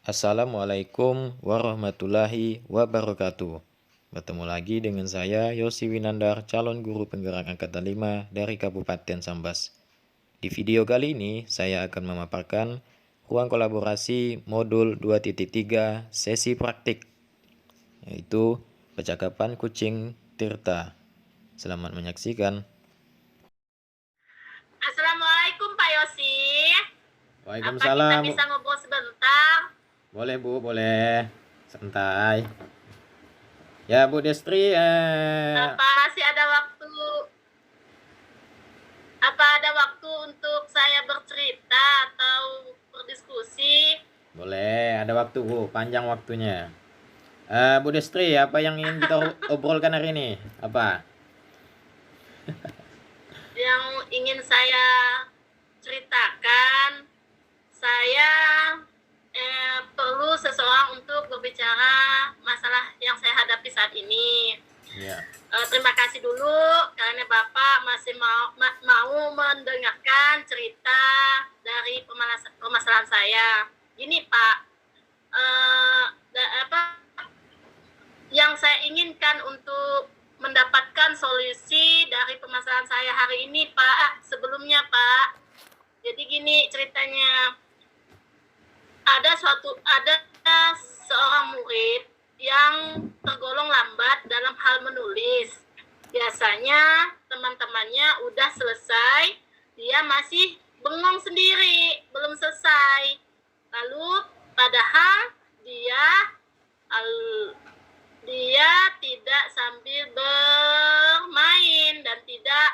Assalamualaikum warahmatullahi wabarakatuh. Bertemu lagi dengan saya Yosi Winandar, calon guru penggerak angkatan 5 dari Kabupaten Sambas. Di video kali ini saya akan memaparkan ruang kolaborasi modul 2.3 sesi praktik, yaitu percakapan kucing Tirta. Selamat menyaksikan. Assalamualaikum Pak Yosi. Waalaikumsalam. Apa kita bisa ngobrol sebentar? Boleh Bu, boleh. Santai. Ya Bu Destri, Apa masih ada waktu? Apa ada waktu untuk saya bercerita atau berdiskusi? boleh, ada waktu Bu, panjang waktunya. Bu Destri, apa yang ingin kita obrolkan hari ini? Apa? Yang ingin saya ceritakan, saya perlu seseorang untuk berbicara masalah yang saya hadapi saat ini. Ya. Terima kasih dulu karena Bapak masih mau mendengarkan cerita dari permasalahan saya. Gini Pak, yang saya inginkan untuk mendapatkan solusi dari permasalahan saya hari ini Pak, sebelumnya Pak. Jadi gini ceritanya, ada seorang murid yang tergolong lambat dalam hal menulis. Biasanya teman-temannya udah selesai, dia masih bengong sendiri, belum selesai. Lalu padahal dia tidak sambil bermain dan tidak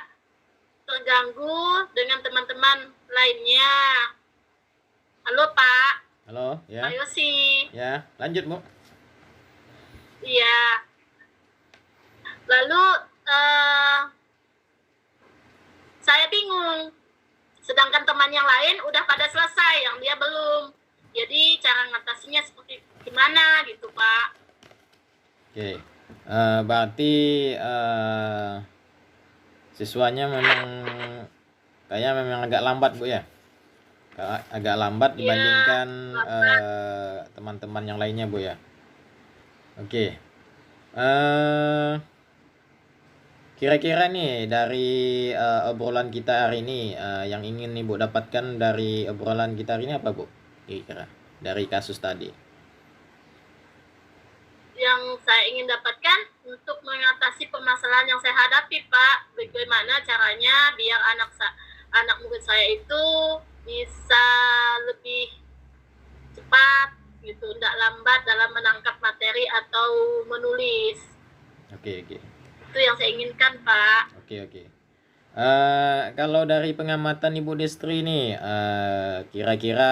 terganggu dengan teman-teman lainnya. Halo Pak. Halo, ya. Pak Yosi. Ya, lanjut Bu. Iya. Lalu saya bingung. Sedangkan teman yang lain udah pada selesai, yang dia belum. Jadi cara ngatasinya seperti gimana gitu Pak? Oke. Berarti siswanya memang agak lambat Bu ya? Agak lambat dibandingkan teman-teman yang lainnya Bu ya. Oke. Kira-kira nih dari obrolan kita hari ini, yang ingin nih Bu dapatkan dari obrolan kita hari ini apa Bu? Kira-kira dari kasus tadi. Yang saya ingin dapatkan untuk mengatasi permasalahan yang saya hadapi Pak, bagaimana caranya biar anak murid saya itu bisa lebih cepat gitu, tidak lambat dalam menangkap materi atau menulis. Oke. Itu yang saya inginkan Pak. Oke. Kalau dari pengamatan Ibu Destri nih, kira-kira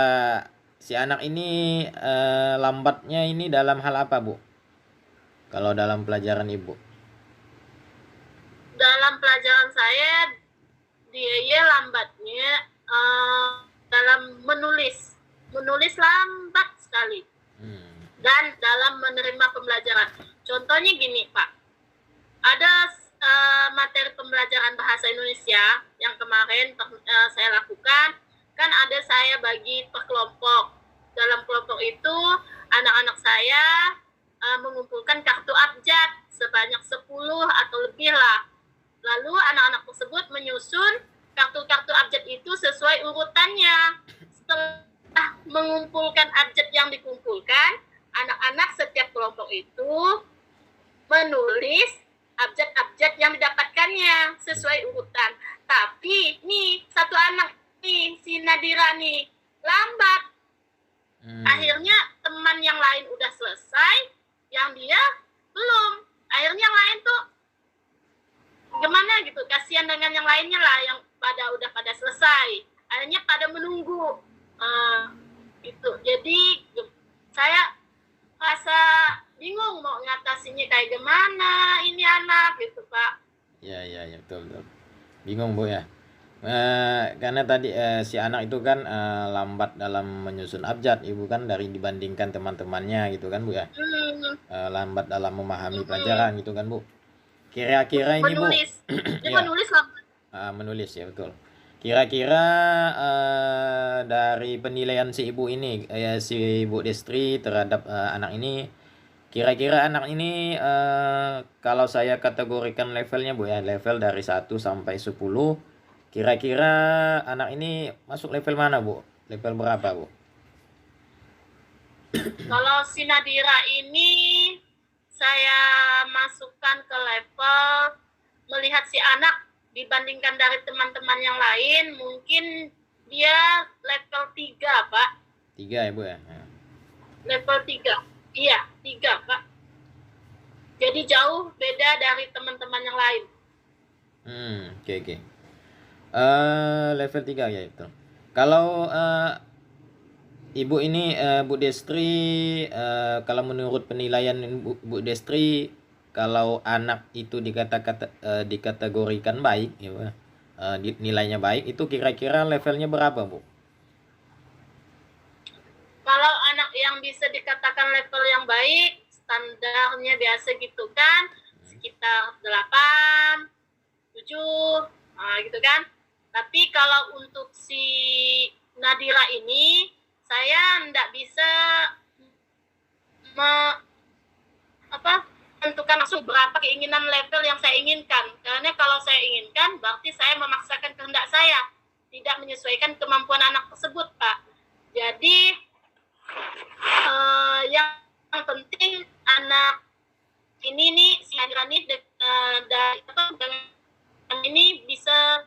si anak ini lambatnya ini dalam hal apa Bu? Kalau dalam pelajaran Ibu? Dalam pelajaran saya, dia lambatnya dalam menulis lambat sekali. Dan dalam menerima pembelajaran. Contohnya gini Pak, ada materi pembelajaran bahasa Indonesia yang kemarin saya lakukan, kan ada saya bagi per kelompok. Dalam kelompok itu anak-anak saya mengumpulkan kartu abjad sebanyak 10 atau lebih lah. Lalu anak-anak tersebut menyusun kartu-kartu abjad itu sesuai urutannya. Setelah mengumpulkan abjad yang dikumpulkan, anak-anak setiap kelompok itu menulis abjad-abjad yang didapatkannya sesuai urutan. Tapi nih satu anak nih, si Nadira nih, lambat. Akhirnya teman yang lain udah selesai, yang dia belum. Akhirnya yang lain tuh gimana gitu, kasihan dengan yang lainnya lah yang udah pada selesai. Akhirnya pada menunggu. Gitu. Jadi saya rasa bingung mau ngatasinya kayak gimana ini anak gitu Pak. Ya betul. Bingung Bu ya. Karena tadi si anak itu kan lambat dalam menyusun abjad Ibu kan dari dibandingkan teman-temannya gitu kan Bu ya. Lambat dalam memahami pelajaran gitu kan Bu. Kira-kira ini Bu. Menulis. Dia menulis lambat. Menulis ya betul. kira-kira dari penilaian si ibu ini, si Ibu Destri terhadap anak ini, kira-kira anak ini kalau saya kategorikan levelnya Bu ya, level dari 1 sampai 10, kira-kira anak ini masuk level mana Bu? Level berapa Bu? Kalau si Nadira ini saya masukkan ke level melihat si anak dibandingkan dari teman-teman yang lain, mungkin dia level 3, Pak. 3 ya Bu ya? Level 3. Iya, 3, Pak. Jadi jauh beda dari teman-teman yang lain. Oke. Level 3 ya itu. Kalau Ibu ini Bu Destri, kalau menurut penilaian Bu Destri, kalau anak itu dikategorikan baik, ya, nilainya baik, itu kira-kira levelnya berapa Bu? Kalau anak yang bisa dikatakan level yang baik, standarnya biasa gitu kan, sekitar 8, 7, gitu kan. Tapi kalau untuk si Nadira ini, saya tidak bisa menentukan langsung berapa keinginan level yang saya inginkan. Karena kalau saya inginkan, berarti saya memaksakan kehendak saya, tidak menyesuaikan kemampuan anak tersebut, Pak. Jadi yang penting anak ini nih, si Nadira ini dengan ini bisa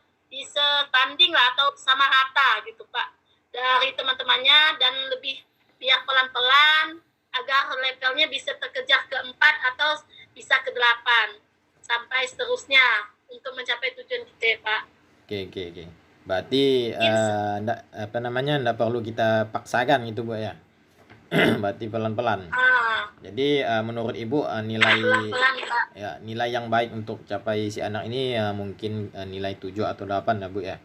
tanding lah atau sama rata gitu Pak dari teman-temannya, dan lebih biar pelan-pelan agar levelnya bisa terkejar ke 4 atau bisa ke 8 sampai seterusnya untuk mencapai tujuan kita Pak. Oke. Berarti nggak perlu kita paksakan gitu Bu ya. Berarti pelan-pelan. Jadi menurut Ibu nilai yang baik untuk capai si anak ini mungkin nilai 7 atau 8 ya Bu ya.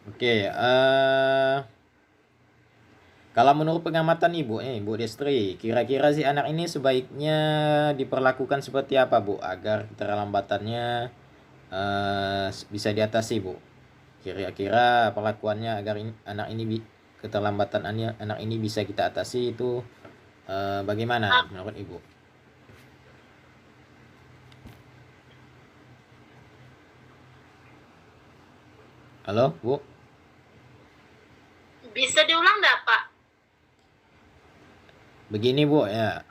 Oke, kalau menurut pengamatan Ibu Bu Destri, kira-kira si anak ini sebaiknya diperlakukan seperti apa Bu agar keterlambatannya bisa diatasi Bu? Kira-kira perlakuannya agar keterlambatan anak ini bisa kita atasi itu bagaimana menurut Ibu? Halo Bu? Bisa diulang nggak Pak? Begini Bu ya,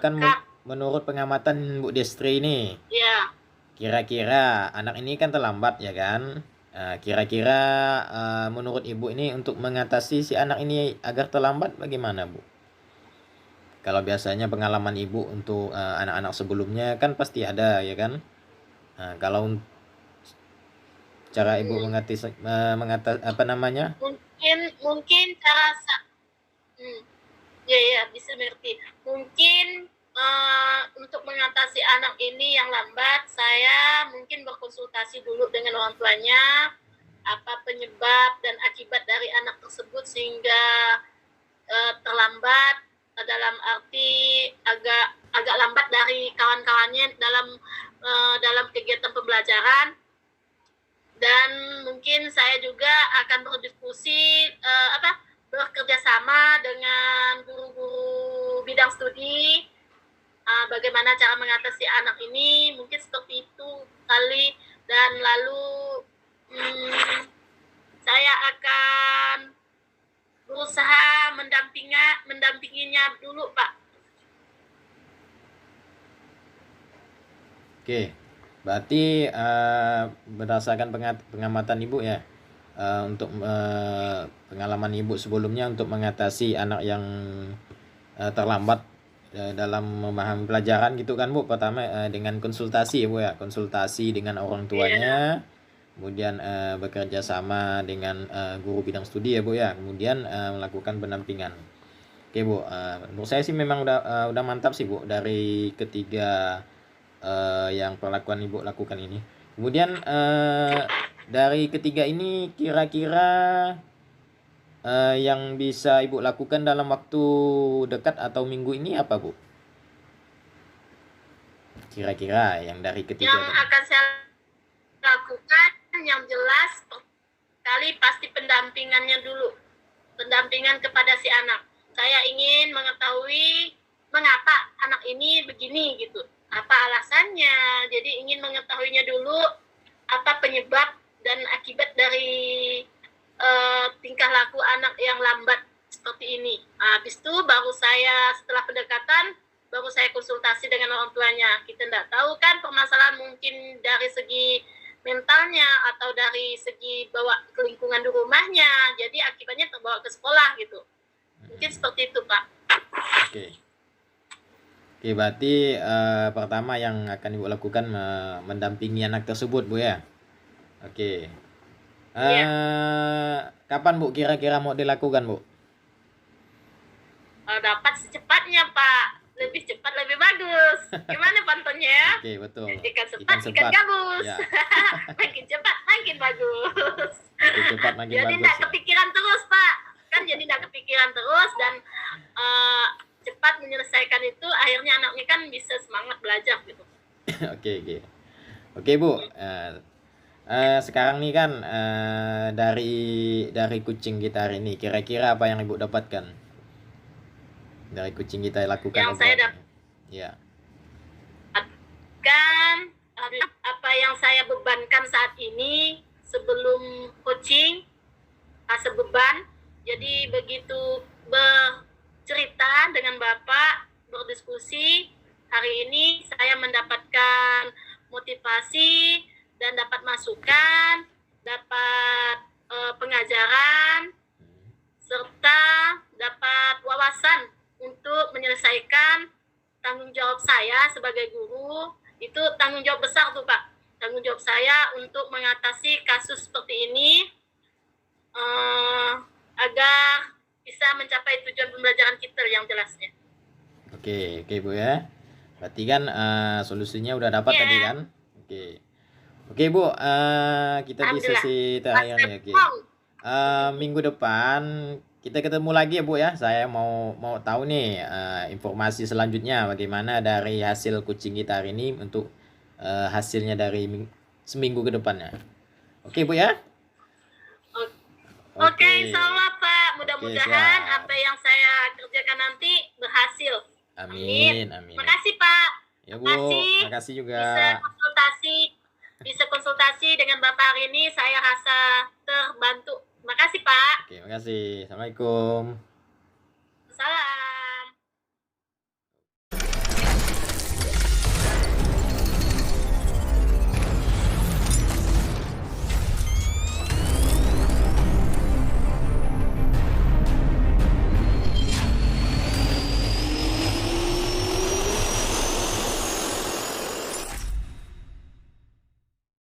kan menurut pengamatan Bu Destri ini, ya, kira-kira anak ini kan terlambat ya kan? Kira-kira menurut Ibu ini untuk mengatasi si anak ini agar terlambat bagaimana Bu? Kalau biasanya pengalaman Ibu untuk anak-anak sebelumnya kan pasti ada ya kan? Kalau cara Ibu mengatasi apa namanya? Mungkin cara ya bisa mengerti. Mungkin untuk mengatasi anak ini yang lambat, saya mungkin berkonsultasi dulu dengan orang tuanya apa penyebab dan akibat dari anak tersebut sehingga terlambat, dalam arti agak lambat dari kawan-kawannya dalam kegiatan pembelajaran. Dan mungkin saya juga akan berdiskusi bekerja sama dengan guru-guru bidang studi bagaimana cara mengatasi anak ini, mungkin seperti itu kali. Dan lalu saya akan berusaha mendampinginya dulu Pak. Oke. Berarti berdasarkan pengamatan Ibu ya, untuk pengalaman Ibu sebelumnya untuk mengatasi anak yang terlambat dalam memahami pelajaran gitu kan Bu, pertama dengan konsultasi ya Bu ya, konsultasi dengan orang tuanya, kemudian bekerja sama dengan guru bidang studi ya Bu ya, kemudian melakukan pendampingan. Oke Bu, menurut saya sih memang udah mantap sih Bu dari ketiga yang perlakuan Ibu lakukan ini. Kemudian dari ketiga ini kira-kira yang bisa Ibu lakukan dalam waktu dekat atau minggu ini apa Bu? Kira-kira yang dari ketiga yang akan saya lakukan yang jelas kali pasti pendampingannya dulu. Pendampingan kepada si anak. Saya ingin mengetahui mengapa anak ini begini gitu. Apa alasannya? Jadi ingin mengetahuinya dulu apa penyebab dan akibat dari tingkah laku anak yang lambat seperti ini. Habis itu baru saya setelah pendekatan baru saya konsultasi dengan orang tuanya. Kita tidak tahu kan permasalahan mungkin dari segi mentalnya atau dari segi bawa ke lingkungan di rumahnya. Jadi akibatnya terbawa ke sekolah gitu. Mungkin seperti itu, Pak. Oke. Oke, berarti pertama yang akan Ibu lakukan mendampingi anak tersebut, Bu ya. Oke. Kapan Bu kira-kira mau dilakukan, Bu? Dapat secepatnya, Pak. Lebih cepat lebih bagus. Gimana pantunnya? Oke, betul. Ikan cepat, ikan gabus. Ya. Makin cepat, makin bagus. Makin cepat, makin jadi bagus. tidak kepikiran terus, Pak. Kan jadi tidak kepikiran terus dan cepat menyelesaikan itu, akhirnya anaknya kan bisa semangat belajar gitu. Oke, Bu. Sekarang nih kan dari kucing kita hari ini, kira-kira apa yang Ibu dapatkan dari kucing kita lakukan? Yang saya dapatkan, ya, apa yang saya bebankan saat ini sebelum coaching, rasa beban. Jadi begitu bercerita dengan Bapak, berdiskusi, hari ini saya mendapatkan motivasi dan dapat masukan, dapat pengajaran, serta dapat wawasan untuk menyelesaikan tanggung jawab saya sebagai guru. Itu tanggung jawab besar tuh, Pak. Tanggung jawab saya untuk mengatasi kasus seperti ini agar bisa mencapai tujuan pembelajaran kita yang jelasnya. Oke Bu ya. Berarti kan solusinya udah dapat tadi kan? Oke Bu, kita di sesi terakhir nih. Minggu depan kita ketemu lagi ya Bu ya. Saya mau tahu nih informasi selanjutnya bagaimana dari hasil kucing kita hari ini untuk hasilnya dari seminggu ke depannya. Oke Bu ya. Oke, insyaallah Pak. Mudah-mudahan apa yang saya kerjakan nanti berhasil. Amin. Makasih Pak. Ya Bu, makasih juga. Bisa konsultasi dengan Bapak hari ini, saya rasa terbantu. Makasih Pak. Oke, makasih. Assalamualaikum. Salam.